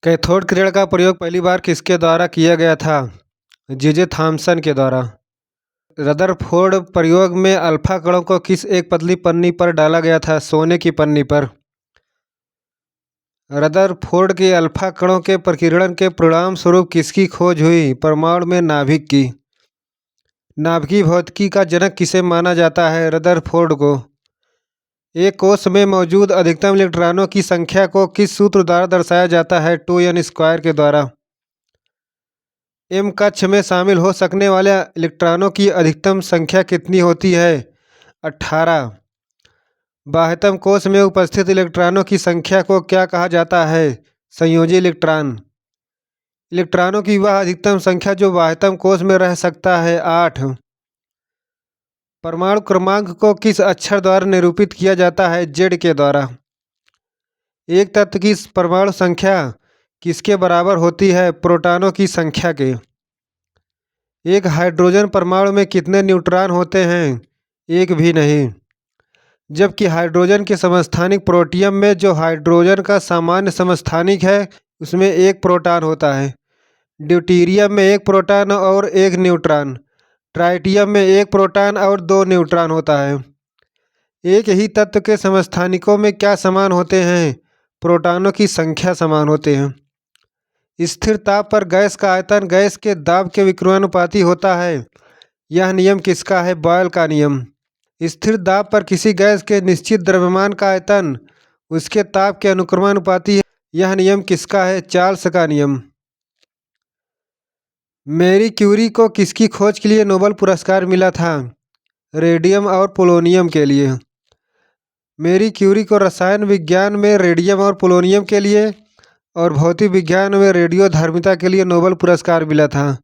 Cathode किरण का प्रयोग पहली बार किसके द्वारा किया गया था? जे थॉमसन के द्वारा। रदरफोर्ड प्रयोग में अल्फा कणों को किस एक पतली पन्नी पर डाला गया था? सोने की पन्नी पर। रदरफोर्ड के अल्फा कणों के प्रकीर्णन के परिणाम स्वरूप किसकी खोज हुई? परमाणु में नाभिक की। नाभिकीय भौतिकी का जनक किसे माना जाता है? रदरफोर्ड को। एक कोश में मौजूद अधिकतम इलेक्ट्रॉनों की संख्या को किस सूत्र द्वारा दर्शाया जाता है? 2n² के द्वारा। एम कक्ष में शामिल हो सकने वाले इलेक्ट्रॉनों की अधिकतम संख्या कितनी होती है? 18। बाह्यतम कोश में उपस्थित इलेक्ट्रॉनों की संख्या को क्या कहा जाता है? संयोजी इलेक्ट्रॉन। इलेक्ट्रॉनों की वह अधिकतम संख्या जो बाह्यतम कोश में रह सकता है? 8। परमाणु क्रमांक को किस अक्षर द्वारा निरूपित किया जाता है? Z के द्वारा। एक तत्व की परमाणु संख्या किसके बराबर होती है? प्रोटॉनों की संख्या के। एक हाइड्रोजन परमाणु में कितने न्यूट्रॉन होते हैं? एक भी नहीं। जबकि हाइड्रोजन के समस्थानिक प्रोटियम में जो हाइड्रोजन का सामान्य समस्थानिक है उसमें एक प्रोटॉन होता है। ड्यूटेरियम में एक प्रोटॉन और एक न्यूट्रॉन। ट्राइटियम में एक प्रोटॉन और 2 न्यूट्रॉन होता है। एक ही तत्व के समस्थानिकों में क्या समान होते हैं? प्रोटॉनों की संख्या समान होते हैं। स्थिर ताप पर गैस का आयतन गैस के दाब के विकर्मानुपाती होता है। यह नियम किसका है? बॉयल का नियम। स्थिर दाब पर किसी गैस के निश्चित द्रव्यमान का आयतन उसके ताप के अनुक्रमानुपाती है। यह नियम किसका है? चार्ल्स का नियम। मैरी क्यूरी को किसकी खोज के लिए नोबेल पुरस्कार मिला था? रेडियम और पोलोनियम के लिए। मैरी क्यूरी को रसायन विज्ञान में रेडियम और पोलोनियम के लिए और भौतिक विज्ञान में रेडियोधर्मिता के लिए नोबेल पुरस्कार मिला था।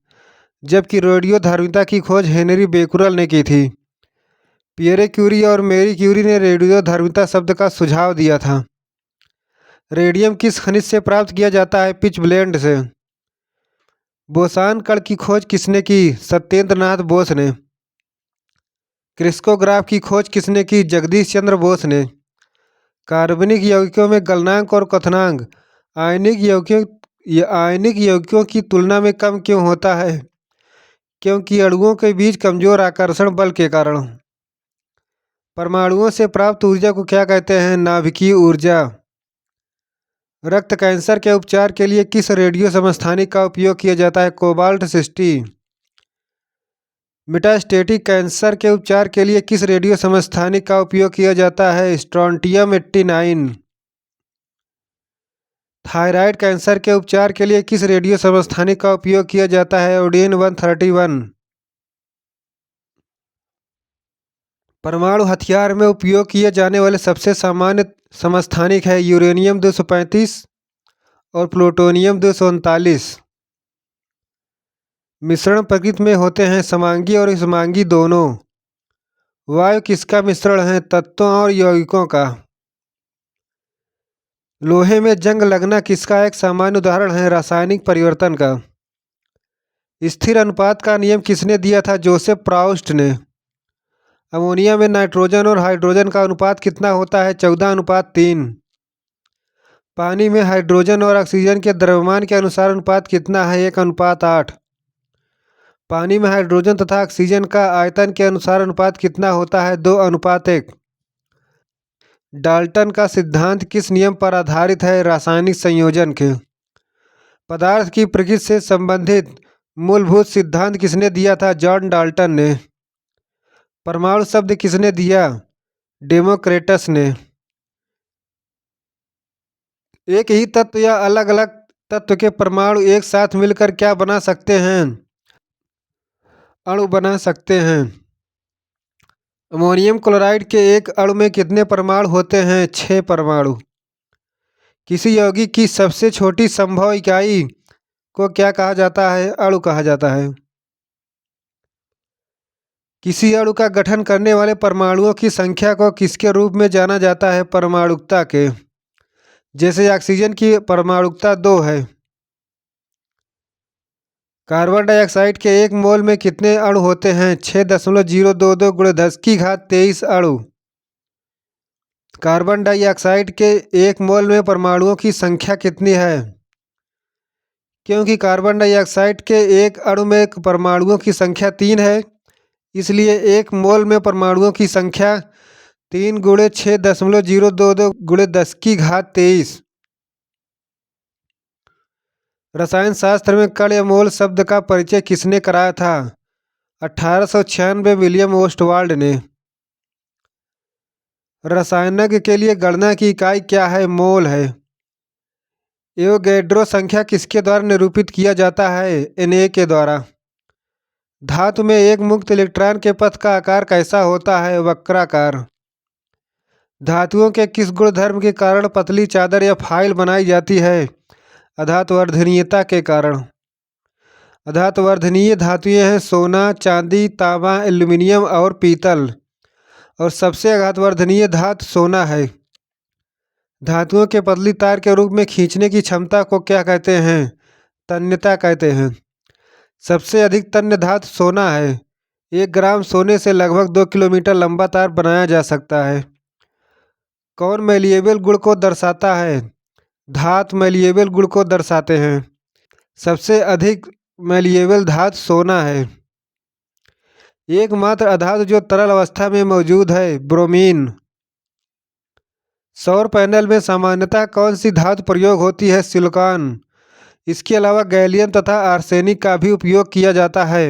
जबकि रेडियोधर्मिता की खोज हेनरी बेकुरल ने की थी। पियरे क्यूरी और मैरी क्यूरी ने रेडियोधर्मिता शब्द का सुझाव दिया था। रेडियम किस खनिज से प्राप्त किया जाता है? पिचब्लेंड से। बोसॉन कण की खोज किसने की? सत्येंद्र नाथ बोस ने। क्रिस्कोग्राफ की खोज किसने की? जगदीश चंद्र बोस ने। कार्बनिक यौगिकों में गलनांक और क्वथनांक आयनिक यौगिकों की तुलना में कम क्यों होता है? क्योंकि अणुओं के बीच कमजोर आकर्षण बल के कारण। परमाणुओं से प्राप्त ऊर्जा को क्या कहते हैं? नाभिकीय ऊर्जा। रक्त कैंसर के उपचार के लिए किस रेडियो समस्थानिक का उपयोग किया जाता है? कोबाल्ट 60। मेटास्टेटिक कैंसर के उपचार के लिए किस रेडियो समस्थानिक का उपयोग किया जाता है? स्ट्रोंटियम 89। थायराइड कैंसर के उपचार के लिए किस रेडियो समस्थानिक का उपयोग किया जाता है? ओडिन 131। परमाणु हथियार में उपयोग किए जाने वाले सबसे सामान्य समस्थानिक है यूरेनियम 235 और प्लूटोनियम 239। मिश्रण प्रकृति में होते हैं समांगी और विषमांगी दोनों। वायु किसका मिश्रण है? तत्वों और यौगिकों का। लोहे में जंग लगना किसका एक सामान्य उदाहरण है? रासायनिक परिवर्तन का। स्थिर अनुपात का नियम किसने दिया था? जोसेफ प्राउस्ट ने। अमोनिया में नाइट्रोजन और हाइड्रोजन का अनुपात कितना होता है? 14:3। पानी में हाइड्रोजन और ऑक्सीजन के द्रव्यमान के अनुसार अनुपात कितना है? 1:8। पानी में हाइड्रोजन तथा ऑक्सीजन का आयतन के अनुसार अनुपात कितना होता है? 2:1। डाल्टन का सिद्धांत किस नियम पर आधारित है? रासायनिक संयोजन के। पदार्थ की प्रकृति से संबंधित मूलभूत सिद्धांत किसने दिया था? जॉन डाल्टन ने। परमाणु शब्द किसने दिया? डेमोक्रिटस ने। एक ही तत्व या अलग अलग तत्व के परमाणु एक साथ मिलकर क्या बना सकते हैं? अणु बना सकते हैं। अमोनियम क्लोराइड के एक अणु में कितने परमाणु होते हैं? 6 परमाणु। किसी यौगिक की सबसे छोटी संभव इकाई को क्या कहा जाता है? अणु कहा जाता है। किसी अणु का गठन करने वाले परमाणुओं की संख्या को किसके रूप में जाना जाता है? परमाणुकता के। जैसे ऑक्सीजन की परमाणुकता 2 है। कार्बन डाइऑक्साइड के एक मोल में कितने अणु होते हैं? 6.022 × 10⁻23 अणु। कार्बन डाइऑक्साइड के एक मोल में परमाणुओं की संख्या कितनी है? क्योंकि कार्बन डाइऑक्साइड के एक अणु में परमाणुओं की संख्या 3 है, इसलिए एक मोल में परमाणुओं की संख्या 3 × 6.022 × 10⁻23। रसायन शास्त्र में कण या मोल शब्द का परिचय किसने कराया था? 1896 विलियम ओस्टवाल्ड ने। रसायनज्ञ के लिए गणना की इकाई क्या है? मोल है। एवोगैड्रो संख्या किसके द्वारा निरूपित किया जाता है? Na के द्वारा। धातु में एक मुक्त इलेक्ट्रॉन के पथ का आकार कैसा होता है? वक्राकार। धातुओं के किस गुणधर्म के कारण पतली चादर या फाइल बनाई जाती है? अधातुवर्धनीयता के कारण। अधातुवर्धनीय धातुएं हैं सोना, चांदी, तांबा, एल्यूमीनियम और पीतल, और सबसे अधातुवर्धनीय धातु सोना है। धातुओं के पतली तार के रूप में खींचने की क्षमता को क्या कहते हैं? तन्यता कहते हैं। सबसे अधिक तन्य धातु सोना है। 1 ग्राम सोने से लगभग 2 किलोमीटर लंबा तार बनाया जा सकता है। कौन मैलिएबल गुण को दर्शाता है? धातु मैलिएबल गुण को दर्शाते हैं। सबसे अधिक मैलिएबल धातु सोना है। एकमात्र अधातु जो तरल अवस्था में मौजूद है? ब्रोमीन। सौर पैनल में सामान्यतः कौन सी धातु प्रयोग होती है? सिलिकॉन। इसके अलावा गैलियम तथा आर्सेनिक का भी उपयोग किया जाता है।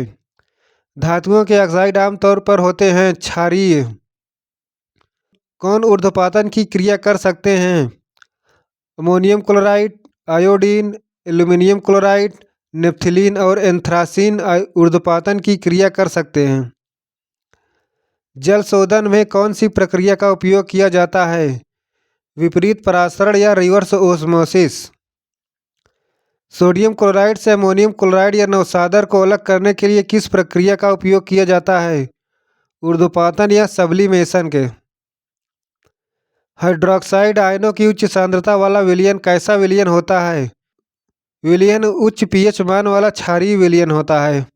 धातुओं के ऑक्साइड आमतौर पर होते हैं क्षारीय। कौन ऊर्ध्वपातन की क्रिया कर सकते हैं? Ammonium chloride, iodine, aluminium chloride, naphthalene और एंथ्रासीन ऊर्ध्वपातन की क्रिया कर सकते हैं। जल शोधन में कौन सी प्रक्रिया का उपयोग किया जाता है? विपरीत परासरण या रिवर्स ओस्मोसिस। सोडियम क्लोराइड से अमोनियम क्लोराइड या नवसादर को अलग करने के लिए किस प्रक्रिया का उपयोग किया जाता है? ऊर्ध्वपातन या सब्लिमेशन के। हाइड्रोक्साइड आयनों की उच्च सांद्रता वाला विलयन कैसा विलयन होता है? विलयन उच्च पीएच मान वाला क्षारीय विलयन होता है।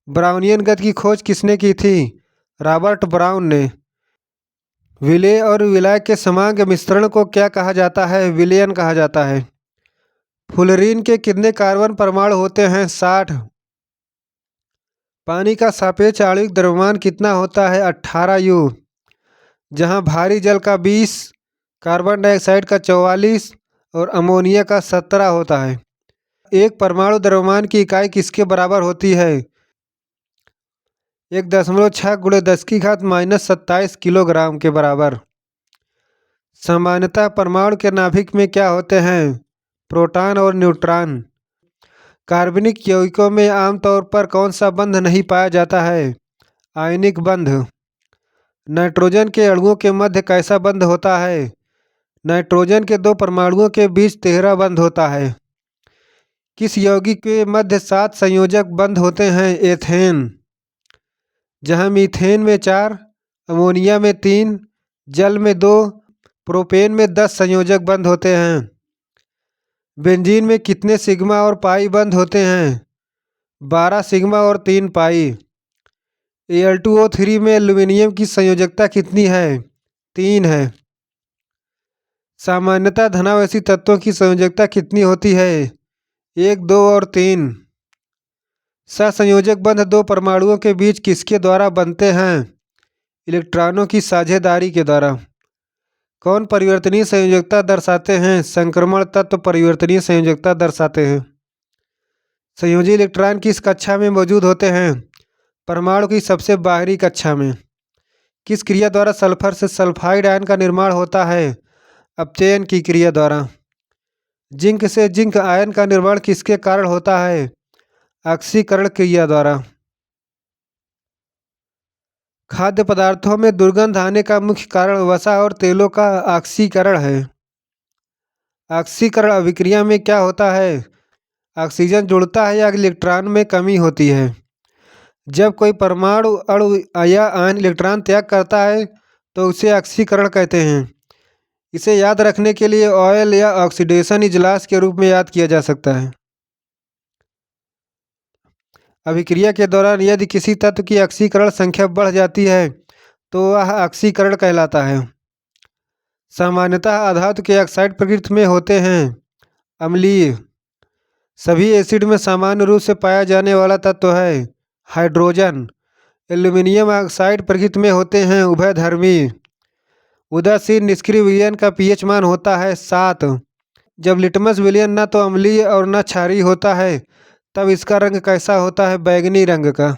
ब्राउनियन गति की खोज किसने की थी? रॉबर्ट ब्राउन ने। विलेय और विलायक के समांग मिश्रण को क्या कहा जाता है? विलयन कहा जाता है। फ्लोरीन के कितने कार्बन परमाणु होते हैं? 60। पानी का सापेक्ष आणविक द्रव्यमान कितना होता है? 18 U। जहां भारी जल का 20, कार्बन डाइऑक्साइड का 44 और अमोनिया का 17 होता है। एक परमाणु द्रव्यमान की इकाई किसके बराबर होती है? 1.6 × 10⁻⁻27 किलोग्राम के बराबर। सामान्यतः परमाणु के नाभिक में क्या होते हैं? प्रोटॉन और न्यूट्रॉन। कार्बनिक यौगिकों में आमतौर पर कौन सा बंध नहीं पाया जाता है? आयनिक बंध। नाइट्रोजन के अणुओं के मध्य कैसा बंध होता है? नाइट्रोजन के 2 परमाणुओं के बीच 13 बंध होता है। किस यौगिक के मध्य 7 संयोजक बंध होते हैं? एथेन। जहां मीथेन में 4, अमोनिया में 3, जल में 2, प्रोपेन में 10 संयोजक बंध होते हैं। बेंजीन में कितने सिग्मा और पाई बंध होते हैं? 12 सिग्मा और 3 पाई। Al2O3 में एल्यूमीनियम की संयोजकता कितनी है? 3 है। सामान्यतः धनावेशी तत्वों की संयोजकता कितनी होती है? 1, 2 और 3। सहसंयोजक बंध 2 परमाणुओं के बीच किसके द्वारा बनते हैं? इलेक्ट्रॉनों की साझेदारी के द्वारा। कौन परिवर्तनीय संयोजकता दर्शाते हैं? संक्रमण तत्व परिवर्तनीय संयोजकता दर्शाते हैं। संयोजी इलेक्ट्रॉन किस कक्षा में मौजूद होते हैं? परमाणु की सबसे बाहरी कक्षा में। किस क्रिया द्वारा सल्फर से सल्फाइड आयन का निर्माण होता है? अपचयन की क्रिया द्वारा। जिंक से जिंक आयन का निर्माण किसके कारण होता है? ऑक्सीकरण क्रिया द्वारा। खाद्य पदार्थों में दुर्गंध आने का मुख्य कारण वसा और तेलों का ऑक्सीकरण है। ऑक्सीकरण अभिक्रिया में क्या होता है? ऑक्सीजन जुड़ता है या इलेक्ट्रॉन में कमी होती है? जब कोई परमाणु अणु या आयन इलेक्ट्रॉन त्याग करता है तो उसे ऑक्सीकरण कहते हैं। इसे याद रखने के लिए ऑयल या ऑक्सीडेशन इजलास के रूप में याद किया जा सकता है। अभिक्रिया के दौरान यदि किसी तत्व की ऑक्सीकरण संख्या बढ़ जाती है तो वह ऑक्सीकरण कहलाता है। सामान्यतः अधातु के ऑक्साइड प्रकृति में होते हैं अम्लीय। सभी एसिड में सामान्य रूप से पाया जाने वाला तत्व है हाइड्रोजन। एल्यूमिनियम ऑक्साइड प्रकृति में होते हैं उभयधर्मी। उदासीन निष्क्रिय विलयन का पीएच मान होता है 7। जब लिटमस विलयन न तो अम्लीय और न क्षारीय होता है तब इसका रंग कैसा होता है? बैंगनी रंग का।